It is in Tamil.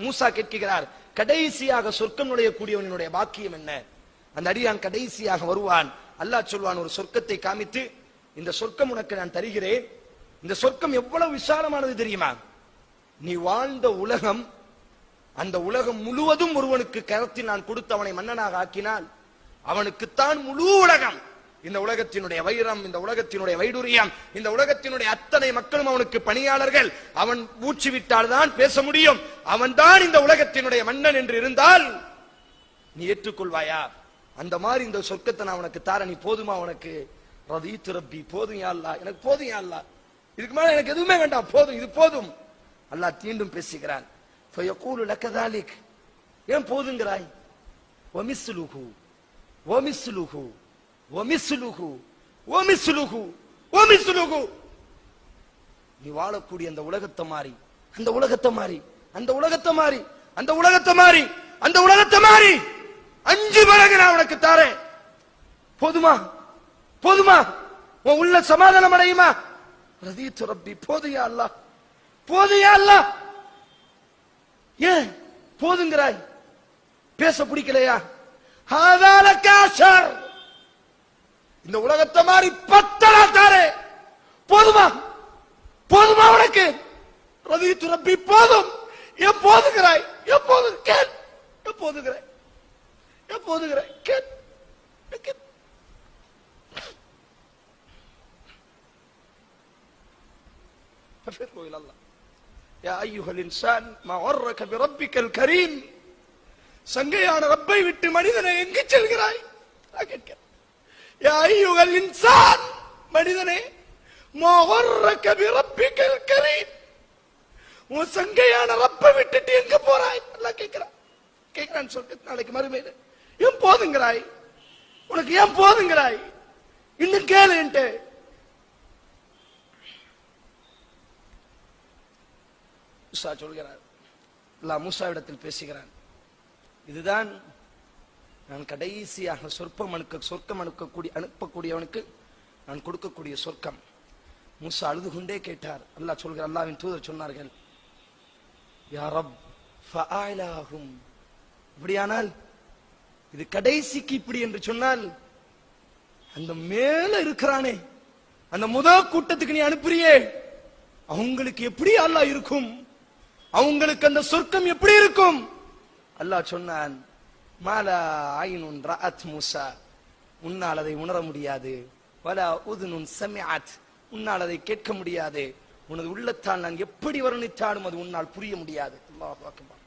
மூசா கேட்கிறார், கடைசியாக சொர்க்கம் நுழையக்கூடியவனுடைய பாக்கியம் என்ன? அந்த அடியான் கடைசியாக வருவான். அல்லாஹ் சொல்வான், ஒரு சொர்க்கத்தை காமித்து, இந்த சொர்க்கம் உனக்கு நான் தருகிறேன். இந்த சொர்க்கம் எவ்வளவு விசாலமானது தெரியுமா? நீ வாழ்ந்த உலகம், அந்த உலகம் முழுவதும் ஒருவனுக்கு கரத்தில் நான் கொடுத்து அவனை மன்னனாக ஆக்கினால் அவனுக்குத்தான் முழு உலகம். இந்த உலகத்தினுடைய வைரம், இந்த உலகத்தினுடைய வைடூரியம், இந்த உலகத்தினுடைய அத்தனை மக்களும் அவனுக்கு பணியாளர்கள். அவன் மூச்சு விட்டால் தான் பேச முடியும். அவன் தான் இந்த உலகத்தினுடைய மன்னன் என்று இருந்தால் நீ ஏற்றுக்கொள்வாயா? அந்த மாதிரி இந்த சொர்க்கத்தை நான் உனக்கு தார, நீ போதுமா உனக்கு? ரதீத்து ரப்பி, போதும் யா அல்லாஹ், எனக்கு போதும் யா அல்லாஹ், இதுக்கு மேல எனக்கு எதுவுமே வேண்டாம், போதும், இது போதும். அல்லாஹ் மீண்டும் பேசுகிறான், ஃபயகூலு லக ذلك, ஏன் போதுங்கிறாய்? வமிஸ்லுஹு வமிஸ்லுஹு வமிஸ்லுஹு வமிஸ்லுஹு வமிஸ்லுஹு, நீ வாழக்கூடிய அந்த உலகத்தை மாறி, அந்த உலகத்தை மாறி, அந்த உலகத்தை மாறி, அந்த உலகத்தை மாறி, அந்த உலகத்தை மாறி 5 மடங்கு நான் உனக்கு தாரேன். போதுமா? போதுமா? உன் உள்ள சமாதானம் அடையுமா? ரதீத்து ரப்பி, போதும் யா அல்லாஹ், போதும் யா அல்லாஹ். ஏன் போதுங்கிறாய்? பேச பிடிக்கலையா? ஹாதா லக அஷர், இந்த உலகத்தை மாதிரி 10 தாரே. போதுமா? போதுமா உனக்கு? ரதீத்து ரப்பி, போதும். ஏன் போதுங்கிறாய்? எப்போது கேள், எப்போதுங்கிறாய், எப்போதுங்கிறாய் கேள். ففروا إلى الله يا أيها الإنسان ما غرك بربك الكريم. சங்கையான ரப்பை விட்டு மனிதனை எங்கு செல்கிறாய்? யா அய்யுஹல் இன்சான், மனிதனே, மா غرك بربك الكريم, உன் சங்கையான ரப்பை விட்டுட்டு எங்க போறாய்? அல்லாஹ் கேக்குறான் சொர்க்கத்து நாளைக்கு மறுமையில. ஏன் போதுங்கிறாய்? உனக்கு ஏன் போதுங்கிறாய்? இன்னும் கேளுன்ட்டு மூசா சொல்கிறார். அல்லாஹ் மூசாவிடத்தில் பேசுகிறான், இதுதான் நான் கடைசியாக சொர்க்கம் அனுப்பக்கூடியவனுக்கு நான் கொடுக்கக்கூடிய சொர்க்கம். மூசா அழுது கொண்டே கேட்டார். அல்லாஹ் சொல்கிறார், அல்லாஹ்வின் தூதர் சொன்னார்கள், யா ரப் ஃபஅலாஹும், இப்படியானால் இது கடைசிக்கு இப்படி என்று சொன்னால் அந்த மேல இருக்கிறானே அந்த முதல் கூட்டத்துக்கு நீ அனுப்புறியே, அவங்களுக்கு எப்படி அல்லாஹ் இருக்கும்? அவங்களுக்கு அந்த சொர்க்கம் எப்படி இருக்கும்? அல்லாஹ் சொன்னான், மாலா ஐனுன் ரஅத் மூசா, உன்னால் அதை உணர முடியாது. வலா உதுனுன் சமிஅத், உன்னால் அதை கேட்க முடியாது. உனது உள்ளத்தால் நான் எப்படி வர்ணித்தாலும் அது உன்னால் புரிய முடியாது. அல்லாஹ் அக்பர்.